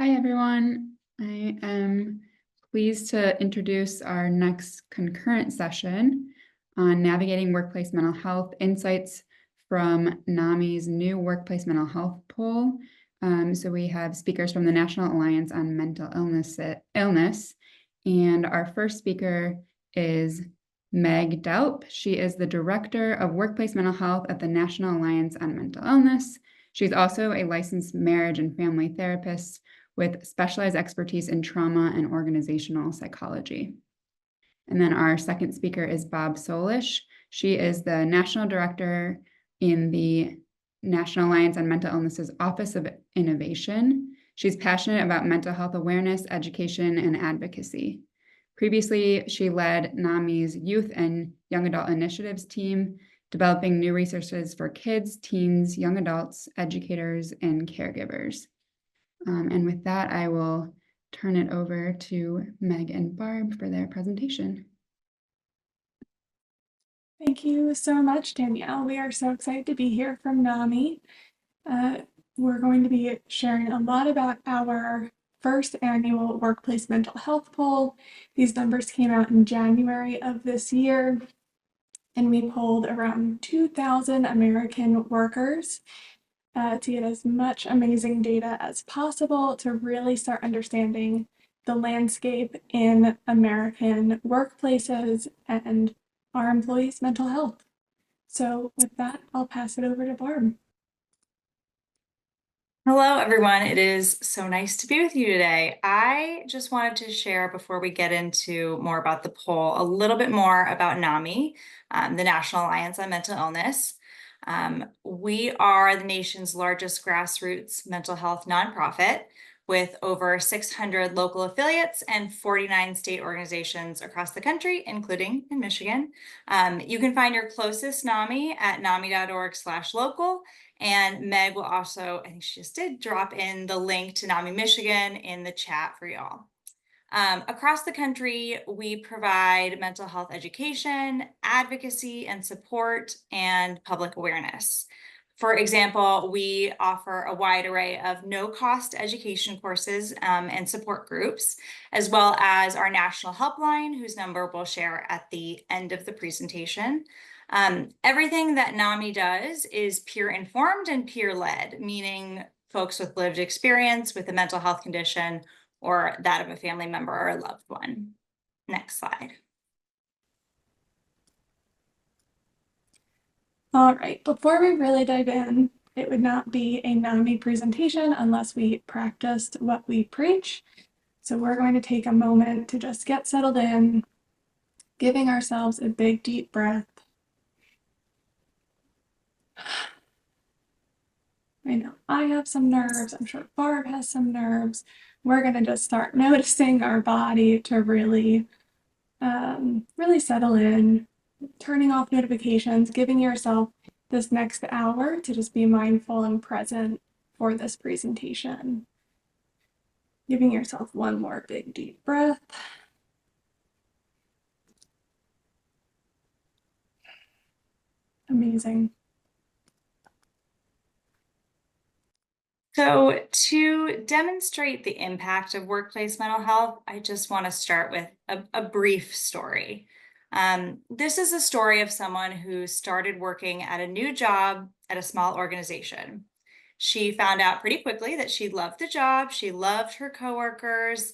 Hi, everyone. I am pleased to introduce our next concurrent session on navigating workplace mental health insights from NAMI's new workplace mental health poll. So we have speakers from the National Alliance on Mental Illness, and our first speaker is Meg Daup. She is the Director of Workplace Mental Health at the National Alliance on Mental Illness. She's also a licensed marriage and family therapist with specialized expertise in trauma and organizational psychology. And then our second speaker is Bob Solish. She is the National Director in the National Alliance on Mental Illness's Office of Innovation. She's passionate about mental health awareness, education, and advocacy. Previously, she led NAMI's Youth and Young Adult Initiatives team, developing new resources for kids, teens, young adults, educators, and caregivers. And with that, I will turn it over to Meg and Barb for their presentation. Thank you so much, Danielle. We are so excited to be here from NAMI. We're going to be sharing a lot about our first annual workplace mental health poll. These numbers came out in January of this year, and we polled around 2,000 American workers to get as much amazing data as possible to really start understanding the landscape in American workplaces and our employees' mental health. So with that, I'll pass it over to Barb. Hello, everyone. It is so nice to be with you today. I just wanted to share, before we get into more about the poll, a little bit more about NAMI, the National Alliance on Mental Illness. We are the nation's largest grassroots mental health nonprofit with over 600 local affiliates and 49 state organizations across the country, including in Michigan. You can find your closest NAMI at nami.org/local. And Meg will also, I think she just did, drop in the link to NAMI Michigan in the chat for y'all. Across the country, we provide mental health education, advocacy and support, and public awareness. For example, we offer a wide array of no-cost education courses and support groups, as well as our national helpline, whose number we'll share at the end of the presentation. Everything that NAMI does is peer-informed and peer-led, meaning folks with lived experience with a mental health condition or that of a family member or a loved one. Next slide. All right, before we really dive in, it would not be a NAMI presentation unless we practiced what we preach. So we're going to take a moment to just get settled in, giving ourselves a big deep breath. I know I have some nerves. I'm sure Barb has some nerves. We're going to just start noticing our body to really settle in, turning off notifications, giving yourself this next hour to just be mindful and present for this presentation. Giving yourself one more big deep breath. Amazing. So to demonstrate the impact of workplace mental health, I just want to start with a brief story. This is a story of someone who started working at a new job at a small organization. She found out pretty quickly that she loved the job, she loved her coworkers,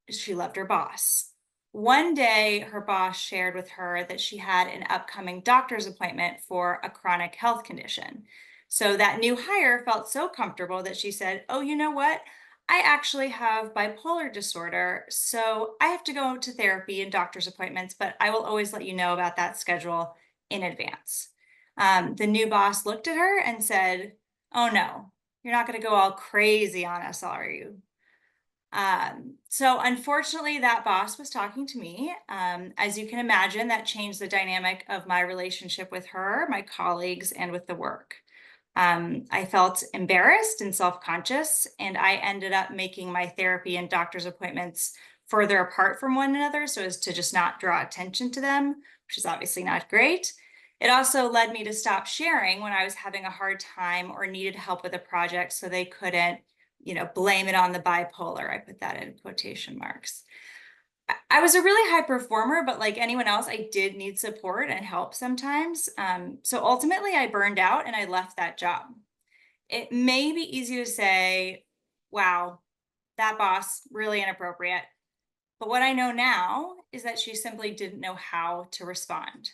she loved her boss. One day, her boss shared with her that she had an upcoming doctor's appointment for a chronic health condition. So that new hire felt so comfortable that she said, "Oh, you know what? I actually have bipolar disorder, so I have to go to therapy and doctor's appointments, but I will always let you know about that schedule in advance." The new boss looked at her and said, "Oh no, you're not going to go all crazy on us, are you?" So unfortunately, that boss was talking to me. As you can imagine, that changed the dynamic of my relationship with her, my colleagues, and with the work. I felt embarrassed and self-conscious, and I ended up making my therapy and doctor's appointments further apart from one another so as to just not draw attention to them, which is obviously not great. It also led me to stop sharing when I was having a hard time or needed help with a project, so they couldn't blame it on the bipolar. I put that in quotation marks. I was a really high performer, but like anyone else, I did need support and help sometimes. So ultimately, I burned out and I left that job. It may be easy to say, wow, that boss, really inappropriate. But what I know now is that she simply didn't know how to respond.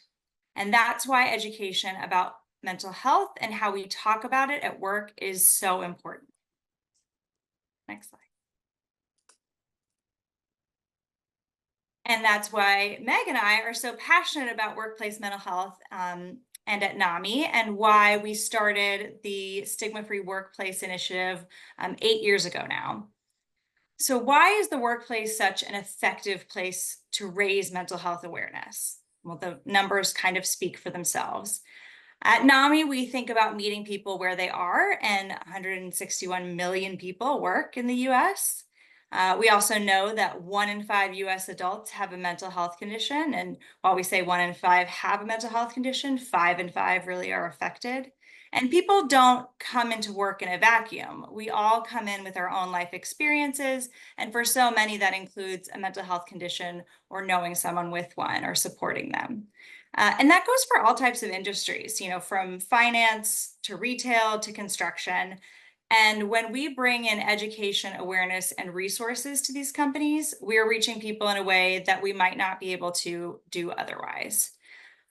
And that's why education about mental health and how we talk about it at work is so important. Next slide. And that's why Meg and I are so passionate about workplace mental health and at NAMI, and why we started the Stigma-Free Workplace Initiative 8 years ago now. So why is the workplace such an effective place to raise mental health awareness? Well, the numbers kind of speak for themselves. At NAMI, we think about meeting people where they are, and 161 million people work in the US. We also know that 1 in 5 US adults have a mental health condition. And while we say 1 in 5 have a mental health condition, 5 in 5 really are affected. And people don't come into work in a vacuum. We all come in with our own life experiences. And for so many, that includes a mental health condition or knowing someone with one or supporting them. And that goes for all types of industries, from finance to retail to construction. And when we bring in education, awareness, and resources to these companies, we're reaching people in a way that we might not be able to do otherwise.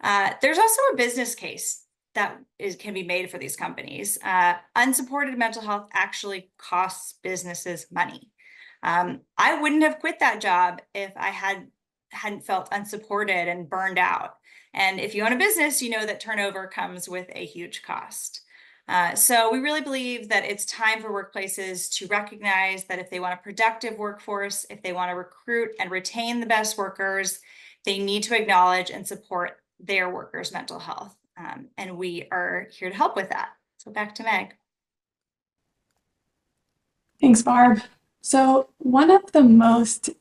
There's also a business case that can be made for these companies. Unsupported mental health actually costs businesses money. I wouldn't have quit that job if I hadn't felt unsupported and burned out. And if you own a business, you know that turnover comes with a huge cost. So we really believe that it's time for workplaces to recognize that if they want a productive workforce, if they want to recruit and retain the best workers, they need to acknowledge and support their workers' mental health. And we are here to help with that. So back to Meg. Thanks, Barb. So one of the most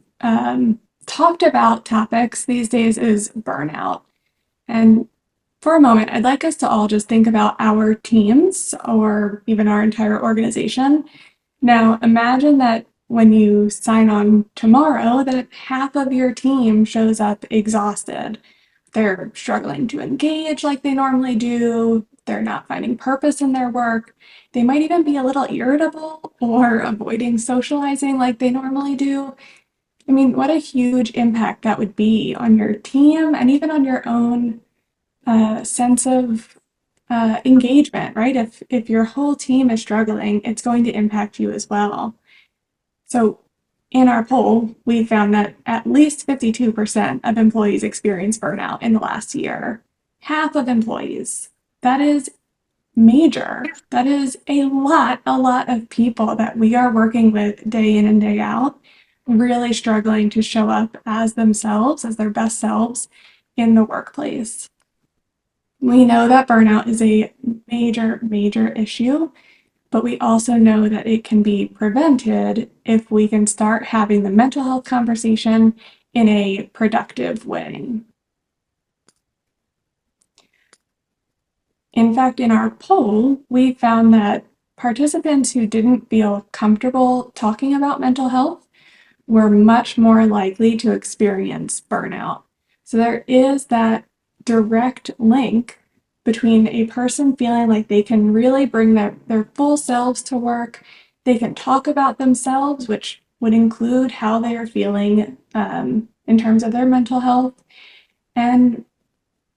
talked about topics these days is burnout. And for a moment, I'd like us to all just think about our teams or even our entire organization. Now, imagine that when you sign on tomorrow, that half of your team shows up exhausted. They're struggling to engage like they normally do. They're not finding purpose in their work. They might even be a little irritable or avoiding socializing like they normally do. I mean, what a huge impact that would be on your team and even on your own sense of engagement, right? If your whole team is struggling, it's going to impact you as well. So in our poll, we found that at least 52% of employees experience burnout in the last year. Half of employees. That is major. That is a lot of people that we are working with day in and day out, really struggling to show up as themselves, as their best selves in the workplace. We know that burnout is a major issue, but we also know that it can be prevented if we can start having the mental health conversation in a productive way. In fact, in our poll, we found that participants who didn't feel comfortable talking about mental health were much more likely to experience burnout. So there is that direct link between a person feeling like they can really bring their full selves to work, they can talk about themselves, which would include how they are feeling in terms of their mental health, and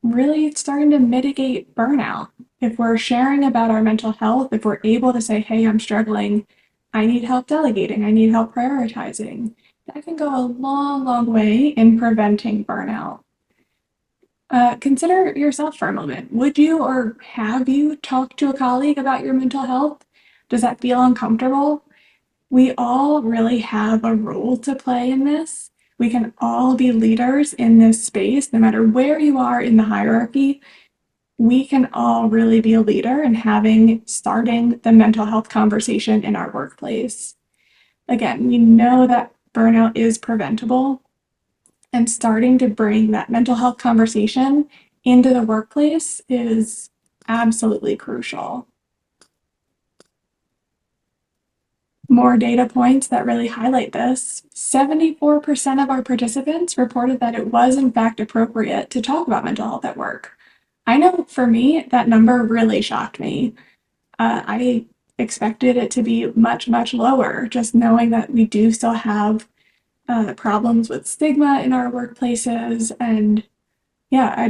really starting to mitigate burnout. If we're sharing about our mental health, if we're able to say, hey, I'm struggling, I need help delegating, I need help prioritizing, that can go a long way in preventing burnout. Consider yourself for a moment. Would you or have you talked to a colleague about your mental health? Does that feel uncomfortable? We all really have a role to play in this. We can all be leaders in this space, no matter where you are in the hierarchy. We can all really be a leader in starting the mental health conversation in our workplace. Again, we know that burnout is preventable, and starting to bring that mental health conversation into the workplace is absolutely crucial. more data points that really highlight this. 74% of our participants reported that it was in fact appropriate to talk about mental health at work. I know for me, that number really shocked me. I expected it to be much, much lower, just knowing that we do still have problems with stigma in our workplaces. And yeah,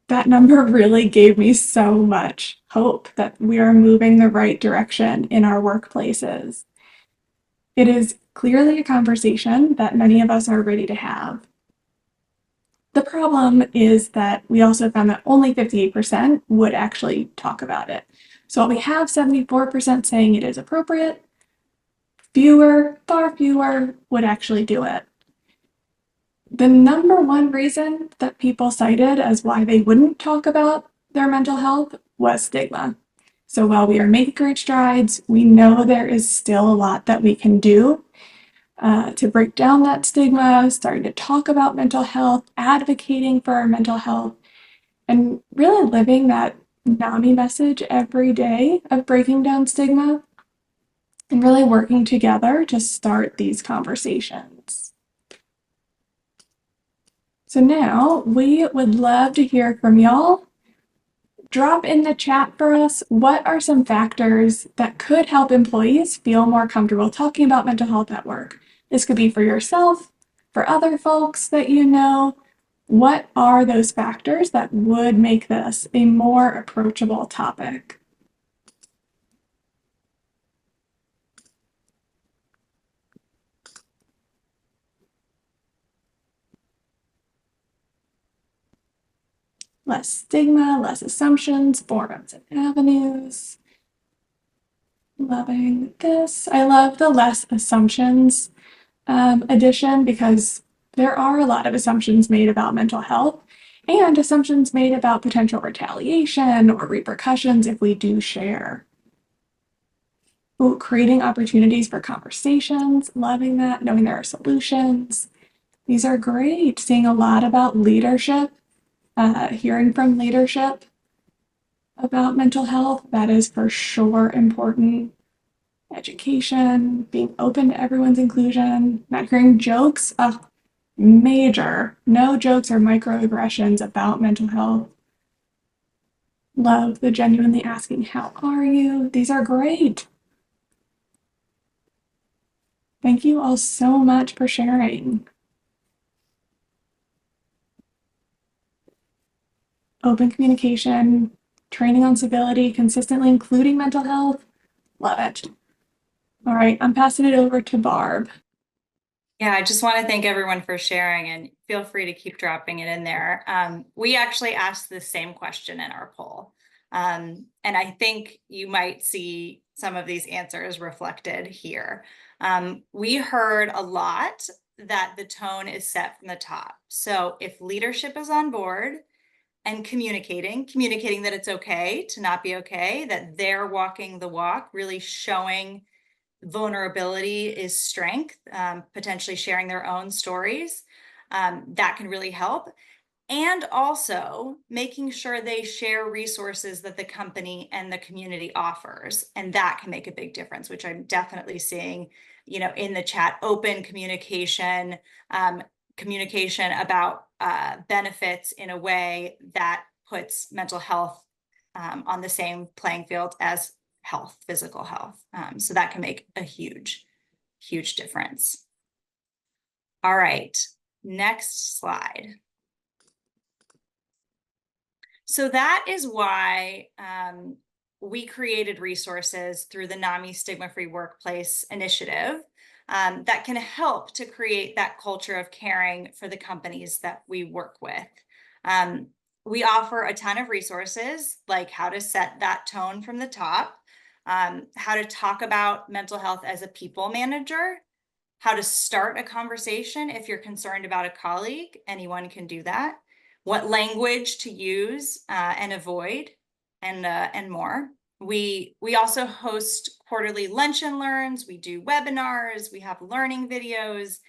that number really gave me so much hope that we are moving the right direction in our workplaces. It is clearly a conversation that many of us are ready to have. The problem is that we also found that only 58% would actually talk about it. So while we have 74% saying it is appropriate, far fewer would actually do it. The number one reason that people cited as why they wouldn't talk about their mental health was stigma. So while we are making great strides, we know there is still a lot that we can do to break down that stigma, starting to talk about mental health, advocating for our mental health, and really living that NAMI message every day of breaking down stigma and really working together to start these conversations. So now we would love to hear from y'all. Drop in the chat for us, what are some factors that could help employees feel more comfortable talking about mental health at work? This could be for yourself, for other folks that you know. What are those factors that would make this a more approachable topic? Less stigma, less assumptions, forums and avenues. Loving this. I love the less assumptions addition because there are a lot of assumptions made about mental health and assumptions made about potential retaliation or repercussions if we do share. Ooh, creating opportunities for conversations, loving that, knowing there are solutions. These are great. Seeing a lot about leadership, hearing from leadership about mental health, that is for sure important. Education, being open to everyone's inclusion, not hearing jokes, major. No jokes or microaggressions about mental health. Love the genuinely asking, how are you? These are great. Thank you all so much for sharing. Open communication, training on civility, consistently including mental health. Love it. All right, I'm passing it over to Barb. Yeah, I just want to thank everyone for sharing, and feel free to keep dropping it in there. We actually asked the same question in our poll. And I think you might see some of these answers reflected here. We heard a lot that the tone is set from the top. So if leadership is on board and communicating that it's okay to not be okay, that they're walking the walk, really showing vulnerability is strength, potentially sharing their own stories, that can really help. And also making sure they share resources that the company and the community offers. And that can make a big difference, which I'm definitely seeing, in the chat. Open communication, communication about benefits in a way that puts mental health on the same playing field as health, physical health. So that can make a huge, huge difference. All right, next slide. So that is why we created resources through the NAMI Stigma-Free Workplace initiative that can help to create that culture of caring for the companies that we work with. We offer a ton of resources, like how to set that tone from the top, how to talk about mental health as a people manager, how to start a conversation if you're concerned about a colleague. Anyone can do that. What language to use and avoid, and more. We also host quarterly lunch and learns. We do webinars. We have learning videos.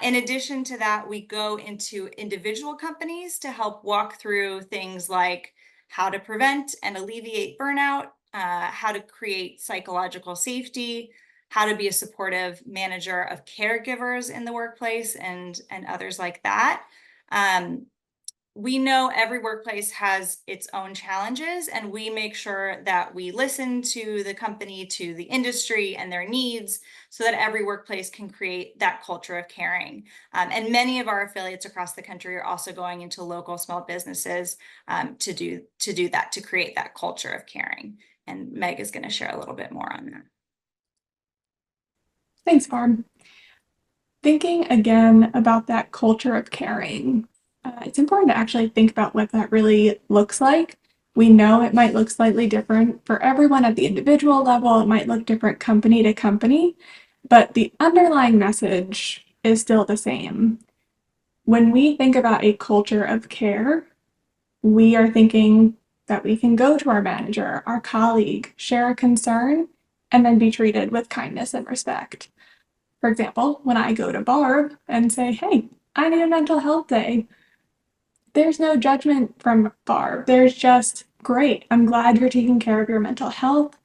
In addition to that, we go into individual companies to help walk through things like how to prevent and alleviate burnout, how to create psychological safety, how to be a supportive manager of caregivers in the workplace and others like that. We know every workplace has its own challenges, and we make sure that we listen to the company, to the industry and their needs, so that every workplace can create that culture of caring. And many of our affiliates across the country are also going into local small businesses to do that, to create that culture of caring. And Meg is going to share a little bit more on that. Thanks, Barb. Thinking again about that culture of caring, it's important to actually think about what that really looks like. We know it might look slightly different for everyone at the individual level. It might look different company to company, but the underlying message is still the same. When we think about a culture of care, we are thinking that we can go to our manager, our colleague, share a concern, and then be treated with kindness and respect. For example, when I go to Barb and say, hey, I need a mental health day, there's no judgment from Barb. There's just, great, I'm glad you're taking care of your mental health.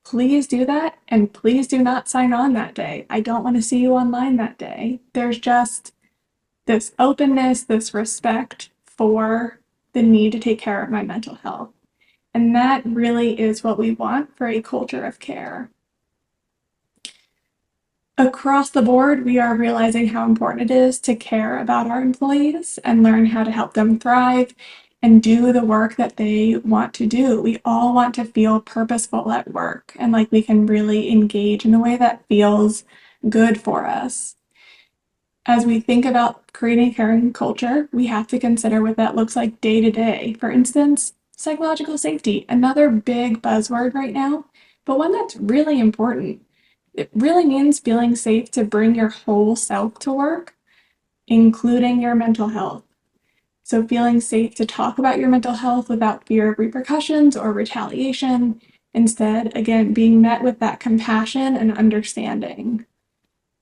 Please do that, and please do not sign on that day. I don't want to see you online that day. There's just this openness, this respect for the need to take care of my mental health. And that really is what we want for a culture of care. Across the board, we are realizing how important it is to care about our employees and learn how to help them thrive and do the work that they want to do. We all want to feel purposeful at work and like we can really engage in a way that feels good for us. As we think about creating a caring culture, we have to consider what that looks like day to day. For instance, psychological safety, another big buzzword right now, but one that's really important. It really means feeling safe to bring your whole self to work, including your mental health. So feeling safe to talk about your mental health without fear of repercussions or retaliation. Instead, again, being met with that compassion and understanding.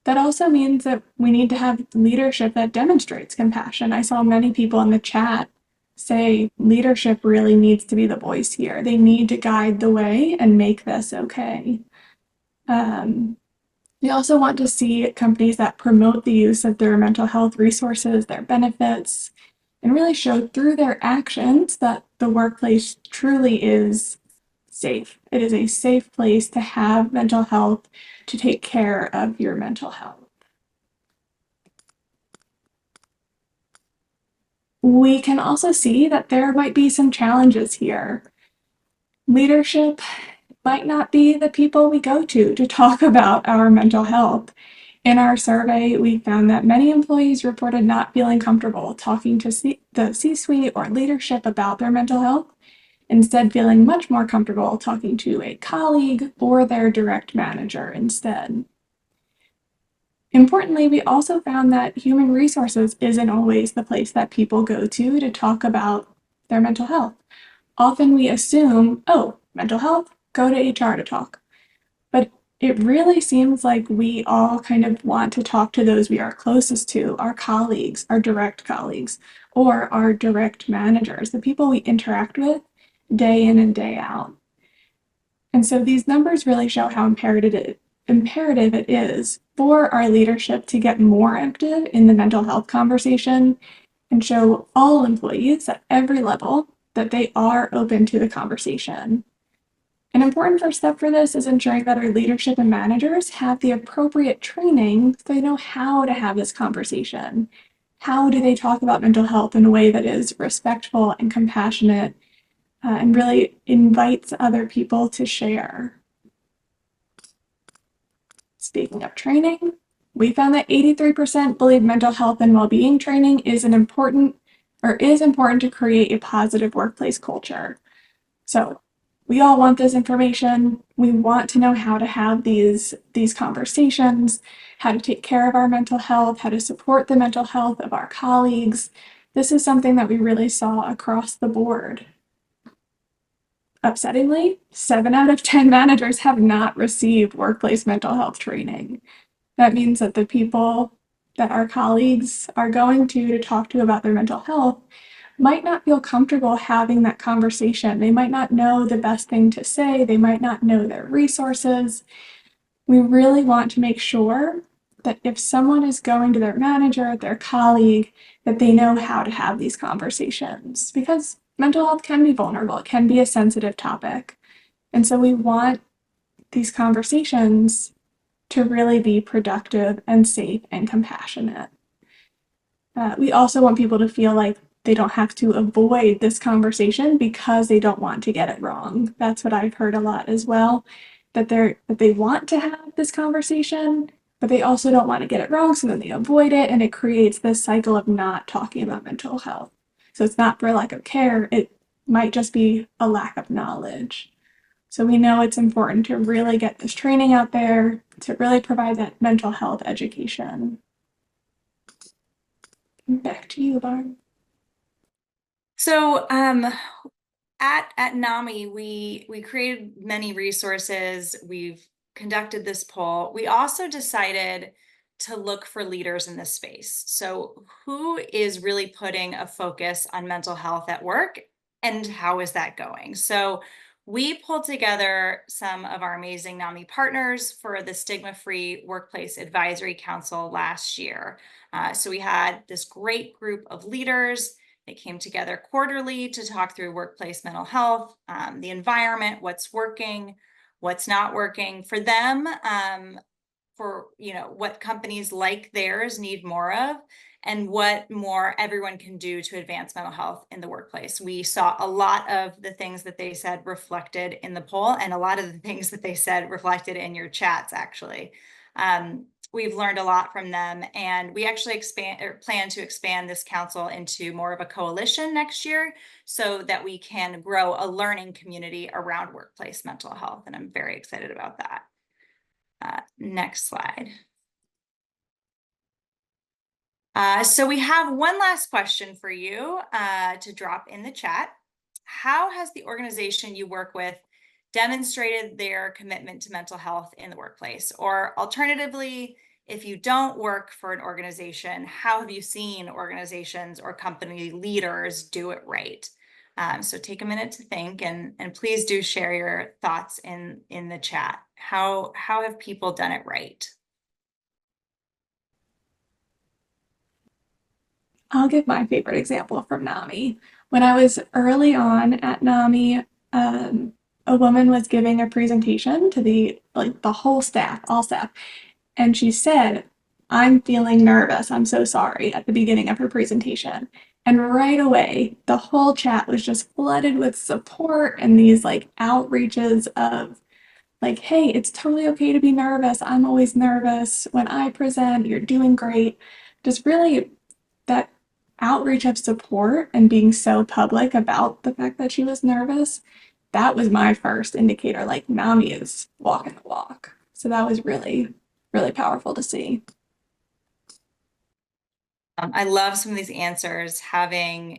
That also means that we need to have leadership that demonstrates compassion. I saw many people in the chat say leadership really needs to be the voice here. They need to guide the way and make this okay. We also want to see companies that promote the use of their mental health resources, their benefits, and really show through their actions that the workplace truly is safe. It is a safe place to have mental health, to take care of your mental health. We can also see that there might be some challenges here. Leadership might not be the people we go to talk about our mental health. In our survey, we found that many employees reported not feeling comfortable talking to the C-suite or leadership about their mental health, instead feeling much more comfortable talking to a colleague or their direct manager instead. Importantly, we also found that human resources isn't always the place that people go to talk about their mental health. Often we assume, oh, mental health, go to HR to talk. But it really seems like we all kind of want to talk to those we are closest to, our colleagues, our direct colleagues, or our direct managers, the people we interact with day in and day out. And so these numbers really show how imperative it is for our leadership to get more active in the mental health conversation and show all employees at every level that they are open to the conversation. An important first step for this is ensuring that our leadership and managers have the appropriate training so they know how to have this conversation. How do they talk about mental health in a way that is respectful and compassionate and really invites other people to share? Speaking of training, we found that 83% believe mental health and well-being training is important to create a positive workplace culture. So we all want this information. We want to know how to have these conversations, how to take care of our mental health, how to support the mental health of our colleagues. This is something that we really saw across the board. Upsettingly, 7 out of 10 managers have not received workplace mental health training. That means that the people that our colleagues are going to talk to about their mental health might not feel comfortable having that conversation. They might not know the best thing to say. They might not know their resources. we really want to make sure that if someone is going to their manager, their colleague, that they know how to have these conversations, because mental health can be vulnerable, it can be a sensitive topic. And so we want these conversations to really be productive and safe and compassionate. We also want people to feel like they don't have to avoid this conversation because they don't want to get it wrong. That's what I've heard a lot as well, that they want to have this conversation, but they also don't want to get it wrong, so then they avoid it, and it creates this cycle of not talking about mental health. So it's not for lack of care, it might just be a lack of knowledge. So we know it's important to really get this training out there, to really provide that mental health education. Back to you, Barb. So at NAMI, we created many resources. We've conducted this poll. We also decided to look for leaders in this space. So who is really putting a focus on mental health at work, and how is that going? So we pulled together some of our amazing NAMI partners for the StigmaFree Workplace Advisory Council last year. So we had this great group of leaders. They came together quarterly to talk through workplace mental health, the environment, what's working, what's not working for them, for what companies like theirs need more of, and what more everyone can do to advance mental health in the workplace. We saw a lot of the things that they said reflected in the poll, and a lot of the things that they said reflected in your chats, actually. We've learned a lot from them, and we actually plan to expand this council into more of a coalition next year so that we can grow a learning community around workplace mental health. And I'm very excited about that. Next slide. So we have one last question for you to drop in the chat. How has the organization you work with demonstrated their commitment to mental health in the workplace? Or alternatively, if you don't work for an organization, how have you seen organizations or company leaders do it right? So take a minute to think, and please do share your thoughts in the chat. How have people done it right? I'll give my favorite example from NAMI. When I was early on at NAMI, a woman was giving a presentation to the whole staff, all staff, and she said, "I'm feeling nervous. I'm so sorry," at the beginning of her presentation. And right away, the whole chat was just flooded with support and these outreaches of hey, it's totally okay to be nervous. I'm always nervous when I present. You're doing great. Just really that outreach of support and being so public about the fact that she was nervous, that was my first indicator, NAMI is walking the walk. So that was really, really powerful to see. I love some of these answers, having,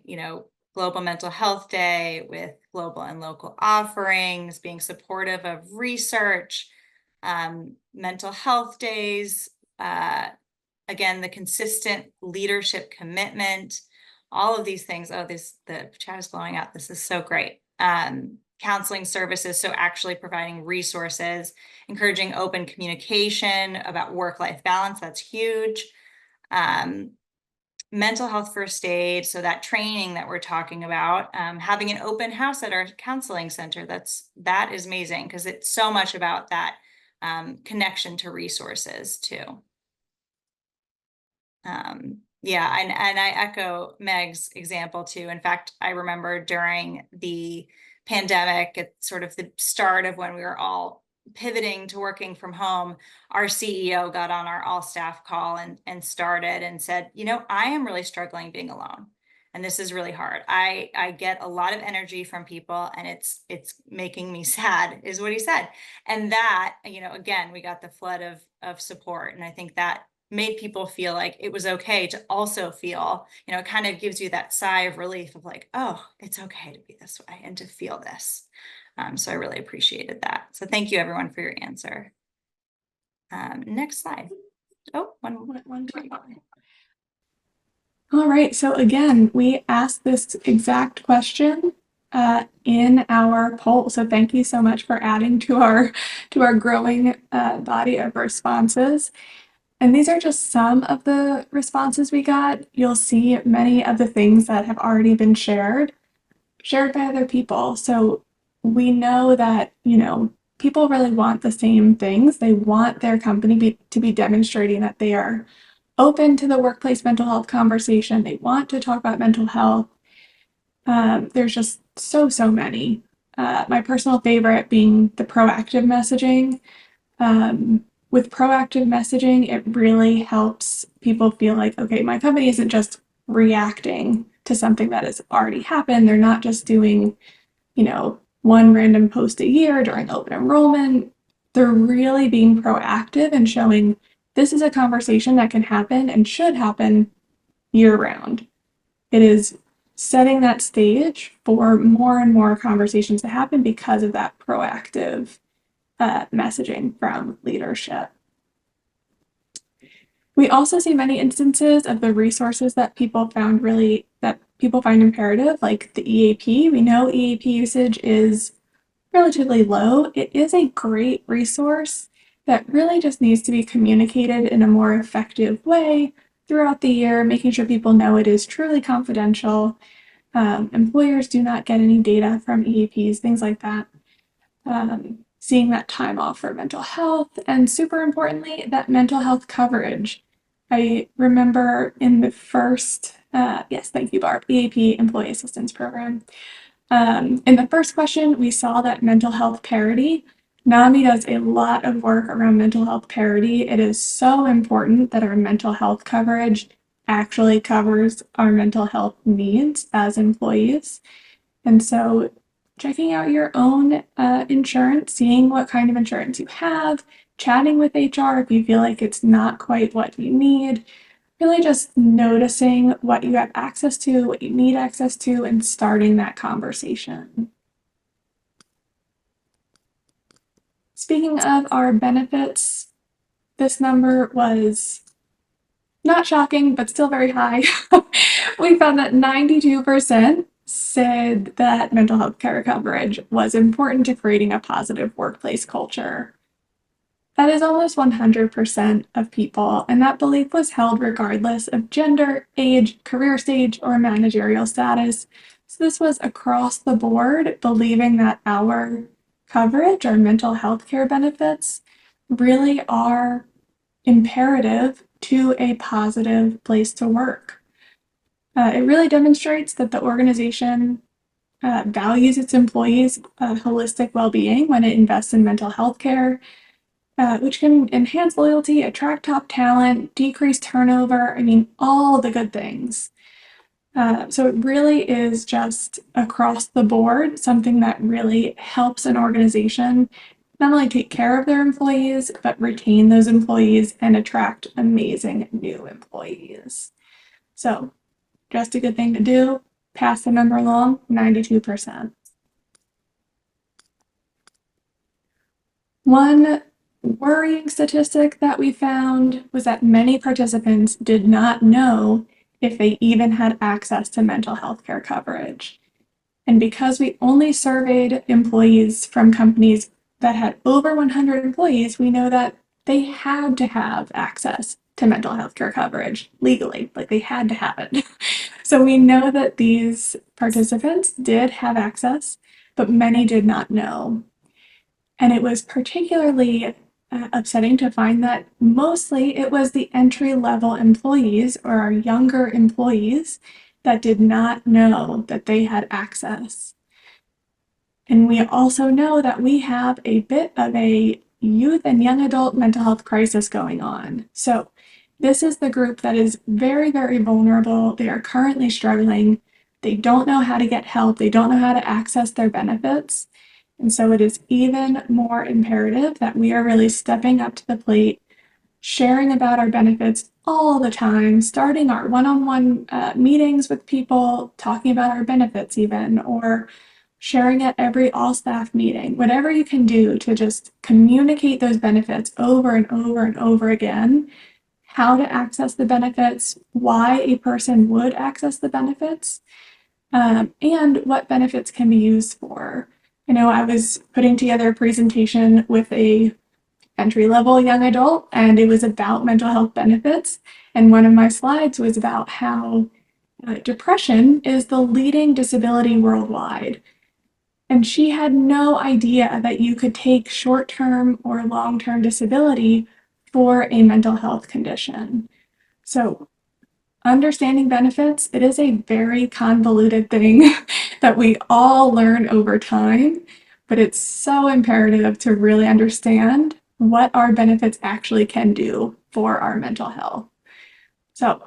Global Mental Health Day with global and local offerings, being supportive of research, mental health days, again, the consistent leadership commitment, all of these things. Oh, the chat is blowing up. This is so great. Counseling services, so actually providing resources, encouraging open communication about work-life balance, that's huge. Mental health first aid, so that training that we're talking about, having an open house at our counseling center, that is amazing, because it's so much about that connection to resources too. Yeah, and I echo Meg's example too. In fact, I remember during the pandemic, at sort of the start of when we were all pivoting to working from home, our CEO got on our all staff call and started and said, I am really struggling being alone. And this is really hard. I get a lot of energy from people, and it's making me sad, is what he said. And that, again, we got the flood of support. And I think that made people feel like it was okay to also feel, it kind of gives you that sigh of relief of oh, it's okay to be this way and to feel this. So I really appreciated that. So thank you everyone for your answer. Next slide. Oh, one. All right, so again, we asked this exact question in our poll. So thank you so much for adding to our growing body of responses. And these are just some of the responses we got. You'll see many of the things that have already been shared by other people. So we know that, people really want the same things. They want their company to be demonstrating that they are open to the workplace mental health conversation. They want to talk about mental health. There's just so many. My personal favorite being the proactive messaging. With proactive messaging, it really helps people feel like, okay, my company isn't just reacting to something that has already happened. They're not just doing, one random post a year during open enrollment. They're really being proactive and showing this is a conversation that can happen and should happen year round. It is setting that stage for more and more conversations to happen because of that proactive messaging from leadership. We also see many instances of the resources that people find imperative, like the EAP. We know EAP usage is relatively low. It is a great resource that really just needs to be communicated in a more effective way throughout the year, making sure people know it is truly confidential. Employers do not get any data from EAPs, things like that. Seeing that time off for mental health, and super importantly, that mental health coverage. I remember in the first, yes, thank you, Barb, EAP Employee Assistance Program. In the first question, we saw that mental health parity. NAMI does a lot of work around mental health parity. It is so important that our mental health coverage actually covers our mental health needs as employees. And so checking out your own insurance, seeing what kind of insurance you have, chatting with HR if you feel like it's not quite what you need, really just noticing what you have access to, what you need access to, and starting that conversation. Speaking of our benefits, this number was not shocking, but still very high. We found that 92% said that mental health care coverage was important to creating a positive workplace culture. That is almost 100% of people, and that belief was held regardless of gender, age, career stage, or managerial status. So this was across the board, believing that our coverage, our mental health care benefits, really are imperative to a positive place to work. It really demonstrates that the organization values its employees' holistic well-being when it invests in mental health care, which can enhance loyalty, attract top talent, decrease turnover, all the good things. So it really is just across the board something that really helps an organization not only take care of their employees, but retain those employees and attract amazing new employees. So just a good thing to do. Pass the number along, 92%. One worrying statistic that we found was that many participants did not know if they even had access to mental health care coverage. And because we only surveyed employees from companies that had over 100 employees, we know that they had to have access to mental health care coverage legally, like they had to have it. So we know that these participants did have access, but many did not know. And it was particularly upsetting to find that mostly it was the entry-level employees or our younger employees that did not know that they had access. And we also know that we have a bit of a youth and young adult mental health crisis going on. So this is the group that is very, very vulnerable. They are currently struggling. They don't know how to get help. They don't know how to access their benefits. And so it is even more imperative that we are really stepping up to the plate, sharing about our benefits all the time, starting our one-on-one meetings with people, talking about our benefits even, or sharing at every all-staff meeting, whatever you can do to just communicate those benefits over and over and over again, how to access the benefits, why a person would access the benefits. and what benefits can be used for. I know I was putting together a presentation with a entry-level young adult, and it was about mental health benefits. And one of my slides was about how depression is the leading disability worldwide. And she had no idea that you could take short-term or long-term disability for a mental health condition. So understanding benefits, it is a very convoluted thing that we all learn over time, but it's so imperative to really understand what our benefits actually can do for our mental health. So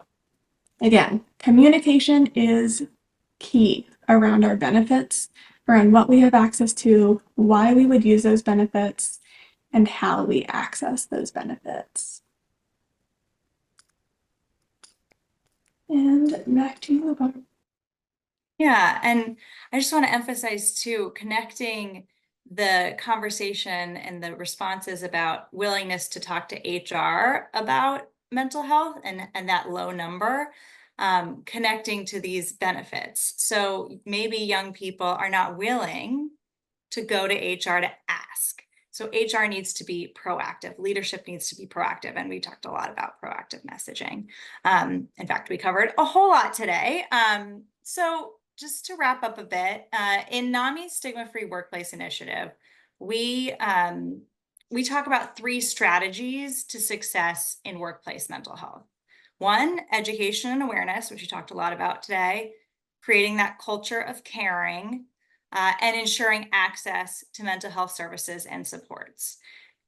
again, communication is key around our benefits, around what we have access to, why we would use those benefits, and how we access those benefits. And back to you, Barb. Yeah, and I just want to emphasize too, connecting the conversation and the responses about willingness to talk to HR about mental health and that low number, connecting to these benefits. So maybe young people are not willing to go to HR to ask. So HR needs to be proactive. Leadership needs to be proactive. And we talked a lot about proactive messaging. In fact, we covered a whole lot today. So just to wrap up a bit, in NAMI's Stigma-Free Workplace Initiative, we talk about 3 strategies to success in workplace mental health. 1, education and awareness, which we talked a lot about today, creating that culture of caring, and ensuring access to mental health services and supports.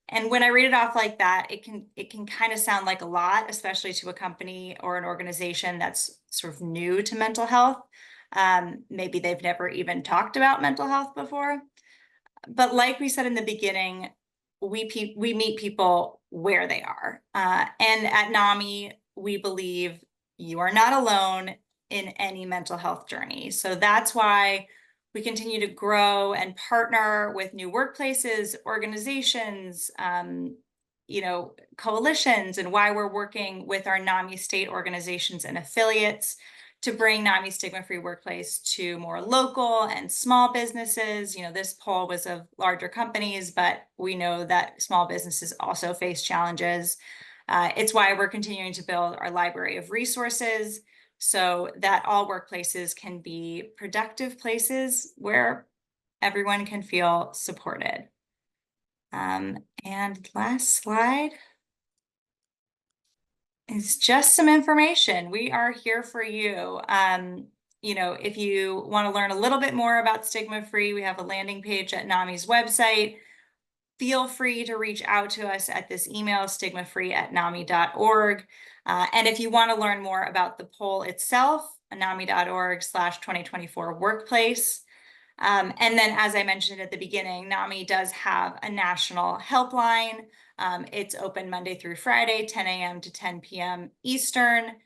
And when I read it off like that, it can kind of sound like a lot, especially to a company or an organization that's sort of new to mental health. Maybe they've never even talked about mental health before. But like we said in the beginning, we meet people where they are. And at NAMI, we believe you are not alone in any mental health journey. So that's why we continue to grow and partner with new workplaces, organizations, coalitions, and why we're working with our NAMI state organizations and affiliates to bring NAMI Stigma-Free Workplace to more local and small businesses. This poll was of larger companies, but we know that small businesses also face challenges. It's why we're continuing to build our library of resources so that all workplaces can be productive places where everyone can feel supported. And last slide is just some information. We are here for you. If you want to learn a little bit more about Stigma-Free, we have a landing page at NAMI's website. Feel free to reach out to us at this email, stigmafree@nami.org. And if you want to learn more about the poll itself, nami.org/2024 workplace. And then, as I mentioned at the beginning, NAMI does have a national helpline. It's open Monday through Friday, 10 a.m. to 10 p.m. Eastern.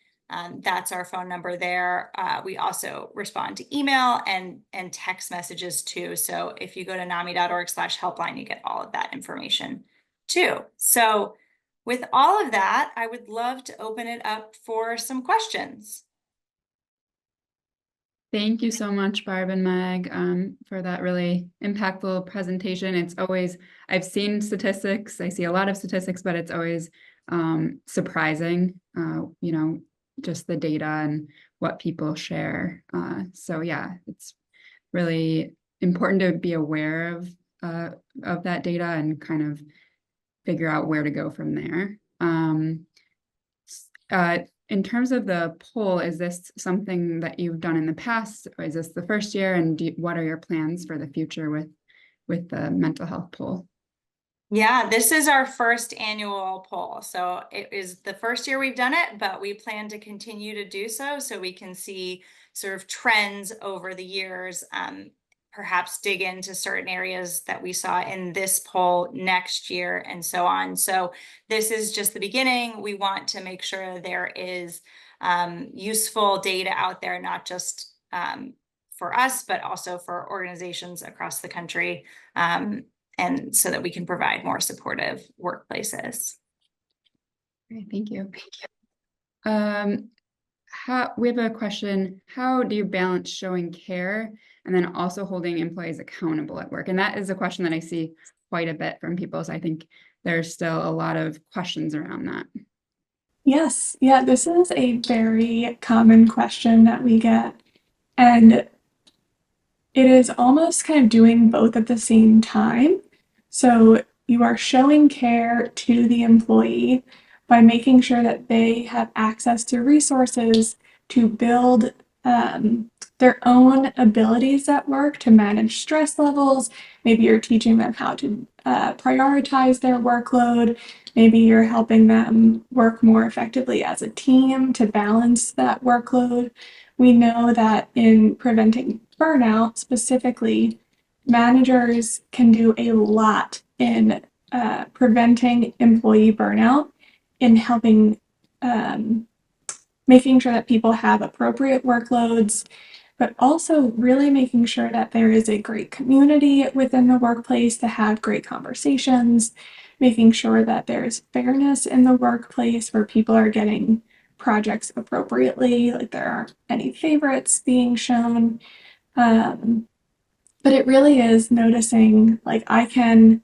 That's our phone number there. We also respond to email and text messages too. So if you go to nami.org/helpline, you get all of that information too. So with all of that, I would love to open it up for some questions. Thank you so much, Barb and Meg, for that really impactful presentation. It's always, I've seen statistics, I see a lot of statistics, but it's always surprising, just the data and what people share. So yeah, it's really important to be aware of that data and kind of figure out where to go from there. In terms of the poll, is this something that you've done in the past, or is this the first year? And what are your plans for the future with the mental health poll? Yeah, this is our first annual poll. So it is the first year we've done it, but we plan to continue to do so we can see sort of trends over the years, perhaps dig into certain areas that we saw in this poll next year and so on. So this is just the beginning. We want to make sure there is useful data out there, not just for us, but also for organizations across the country. And so that we can provide more supportive workplaces. Great, thank you. we have a question, how do you balance showing care and then also holding employees accountable at work? And that is a question that I see quite a bit from people. So I think there's still a lot of questions around that. Yes, yeah, this is a very common question that we get. And it is almost kind of doing both at the same time. So you are showing care to the employee by making sure that they have access to resources to build their own abilities at work to manage stress levels. Maybe you're teaching them how to prioritize their workload. Maybe you're helping them work more effectively as a team to balance that workload. We know that in preventing burnout specifically, managers can do a lot in preventing employee burnout, in helping making sure that people have appropriate workloads, but also really making sure that there is a great community within the workplace to have great conversations, making sure that there's fairness in the workplace where people are getting projects appropriately, like there aren't any favorites being shown. But it really is noticing like I can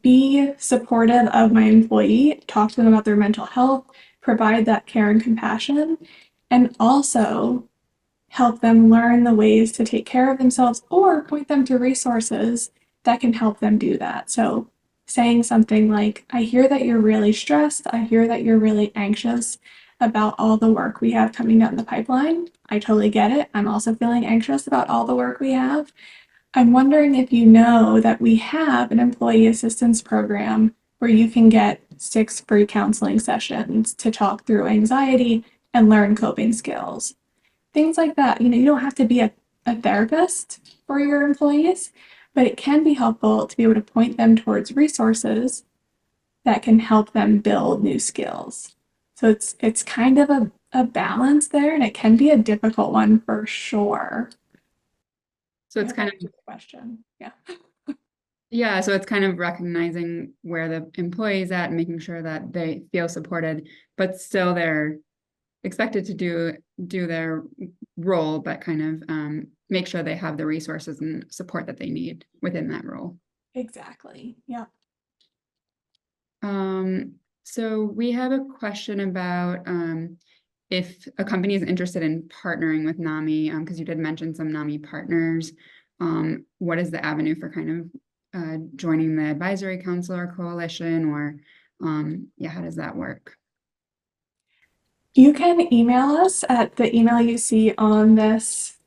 be supportive of my employee, talk to them about their mental health, provide that care and compassion, and also help them learn the ways to take care of themselves or point them to resources that can help them do that. So saying something like, I hear that you're really stressed. I hear that you're really anxious about all the work we have coming down the pipeline. I totally get it. I'm also feeling anxious about all the work we have. I'm wondering if you know that we have an employee assistance program where you can get 6 free counseling sessions to talk through anxiety and learn coping skills. Things like that. You know, you don't have to be a therapist for your employees, but it can be helpful to be able to point them towards resources that can help them build new skills. So it's kind of a balance there, and it can be a difficult one for sure. So it's kind of a question. Yeah. Yeah, so it's kind of recognizing where the employee is at and making sure that they feel supported, but still they're expected to do their role, but kind of make sure they have the resources and support that they need within that role. Exactly. Yeah. So we have a question about if a company is interested in partnering with NAMI, because you did mention some NAMI partners, what is the avenue for kind of joining the advisory council or coalition, or yeah, how does that work? You can email us at the email you see on this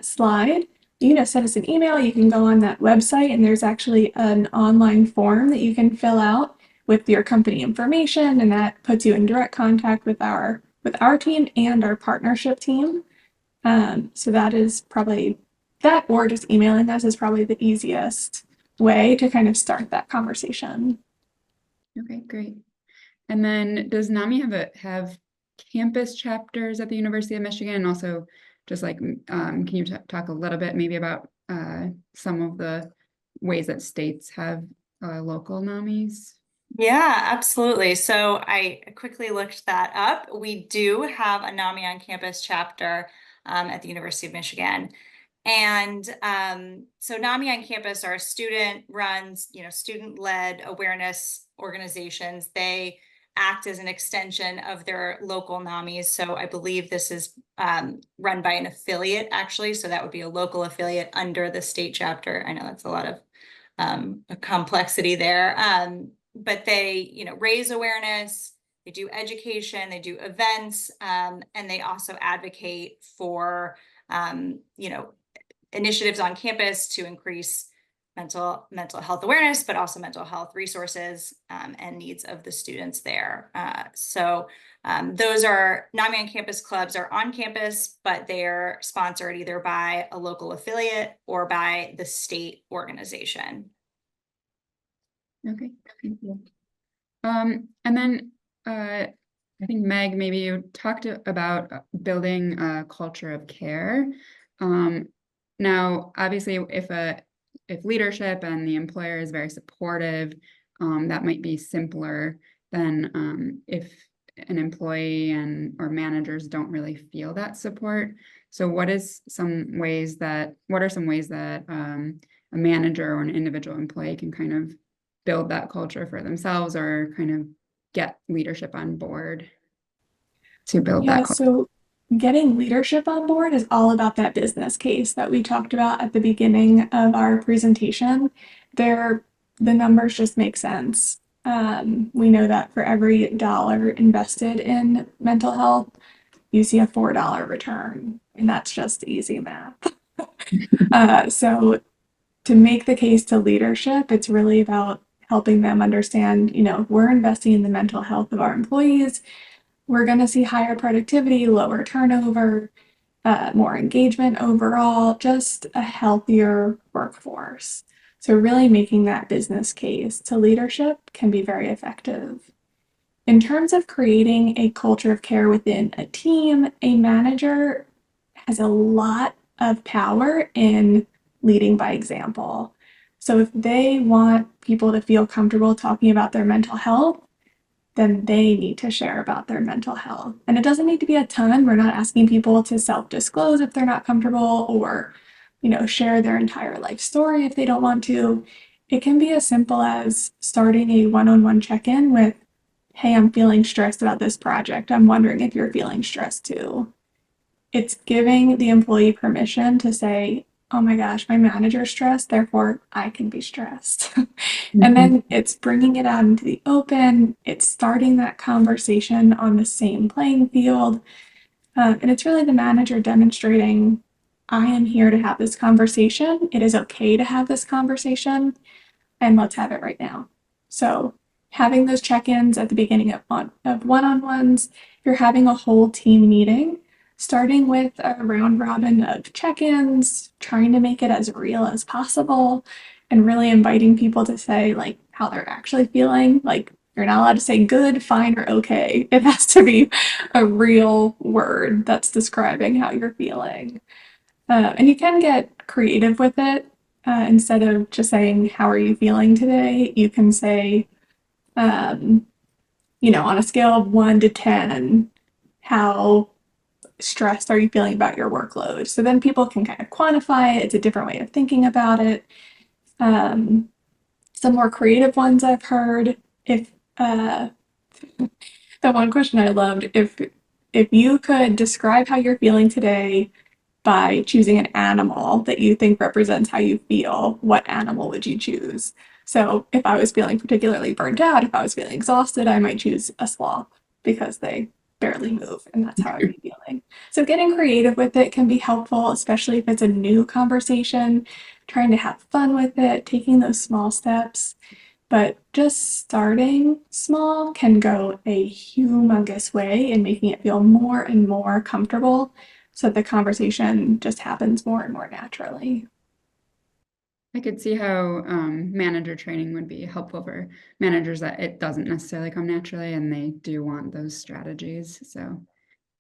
slide. You can send us an email. You can go on that website, and there's actually an online form that you can fill out with your company information, and that puts you in direct contact with our team and our partnership team. So that is probably that, or just emailing us is probably the easiest way to kind of start that conversation. Okay, great. And then does NAMI have campus chapters at the University of Michigan? And also just like, can you talk a little bit maybe about some of the ways that states have local NAMIs? Yeah, absolutely. So I quickly looked that up. We do have a NAMI on campus chapter at the University of Michigan. And so NAMI on campus are student-run, student-led awareness organizations. They act as an extension of their local NAMIs. So I believe this is run by an affiliate, actually. So that would be a local affiliate under the state chapter. I know that's a lot of a complexity there. But they, raise awareness, they do education, they do events, and they also advocate for, initiatives on campus to increase mental health awareness, but also mental health resources and needs of the students there. So those are NAMI on campus clubs are on campus, but they're sponsored either by a local affiliate or by the state organization. Okay, thank you. And then I think Meg, maybe you talked about building a culture of care. Now, obviously, if leadership and the employer is very supportive, that might be simpler than if an employee or managers don't really feel that support. So what are some ways that a manager or an individual employee can kind of build that culture for themselves or kind of get leadership on board to build Yeah, that culture? so getting leadership on board is all about that business case that we talked about at the beginning of our presentation. There, the numbers just make sense. We know that for every dollar invested in mental health, you see a $4 return, and that's just easy math. So to make the case to leadership, it's really about helping them understand, if we're investing in the mental health of our employees, we're going to see higher productivity, lower turnover, more engagement overall, just a healthier workforce. So, really making that business case to leadership can be very effective. In terms of creating a culture of care within a team, a manager has a lot of power in leading by example. So, if they want people to feel comfortable talking about their mental health, then they need to share about their mental health. And it doesn't need to be a ton. We're not asking people to self-disclose if they're not comfortable or, share their entire life story if they don't want to. It can be as simple as starting a one-on-one check-in with, hey, I'm feeling stressed about this project. I'm wondering if you're feeling stressed too. It's giving the employee permission to say, oh my gosh, my manager's stressed, therefore I can be stressed. And then it's bringing it out into the open, it's starting that conversation on the same playing field. And it's really the manager demonstrating, I am here to have this conversation. It is okay to have this conversation, and let's have it right now. So having those check-ins at the beginning of one-on-ones, if you're having a whole team meeting, starting with a round robin of check-ins, trying to make it as real as possible, and really inviting people to say like how they're actually feeling. Like you're not allowed to say good, fine, or okay. It has to be a real word that's describing how you're feeling. And you can get creative with it. Instead of just saying, how are you feeling today? You can say, on a scale of 1 to 10, how stressed are you feeling about your workload? So then people can kind of quantify it. It's a different way of thinking about it. Some more creative ones I've heard, if the one question I loved, if you could describe how you're feeling today by choosing an animal that you think represents how you feel, what animal would you choose? So if I was feeling particularly burnt out, if I was feeling exhausted, I might choose a sloth because they barely move and that's how I'd be feeling. So getting creative with it can be helpful, especially if it's a new conversation, trying to have fun with it, taking those small steps. But just starting small can go a humongous way in making it feel more and more comfortable so that the conversation just happens more and more naturally. I could see how manager training would be helpful for managers that it doesn't necessarily come naturally and they do want those strategies. So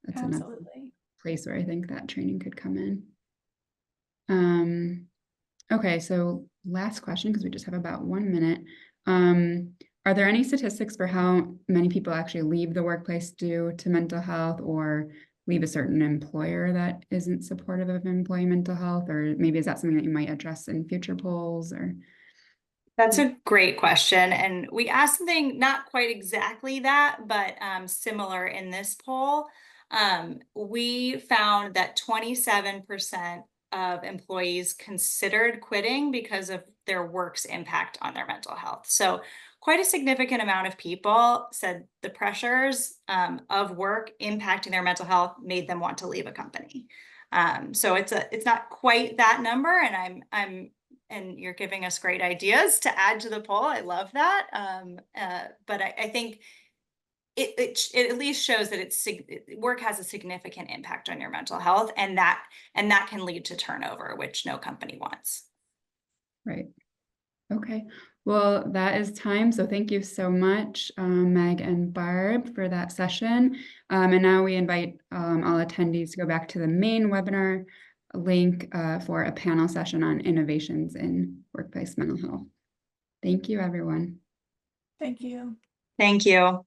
that's another Absolutely. place where I think that training could come in. Okay, so last question, because we just have about 1 minute. Are there any statistics for how many people actually leave the workplace due to mental health or leave a certain employer that isn't supportive of employee mental health? Or maybe is that something that you might address in future polls or? That's a great question. And we asked something not quite exactly that, but similar in this poll. We found that 27% of employees considered quitting because of their work's impact on their mental health. So quite a significant amount of people said the pressures of work impacting their mental health made them want to leave a company. So it's not quite that number, and and you're giving us great ideas to add to the poll. I love that. But I think it at least shows that work has a significant impact on your mental health, and that can lead to turnover, which no company wants. Right. Okay. Well, that is time. So thank you so much, Meg and Barb, for that session. And now we invite all attendees to go back to the main webinar link for a panel session on innovations in workplace mental health. Thank you, everyone. Thank you. Thank you.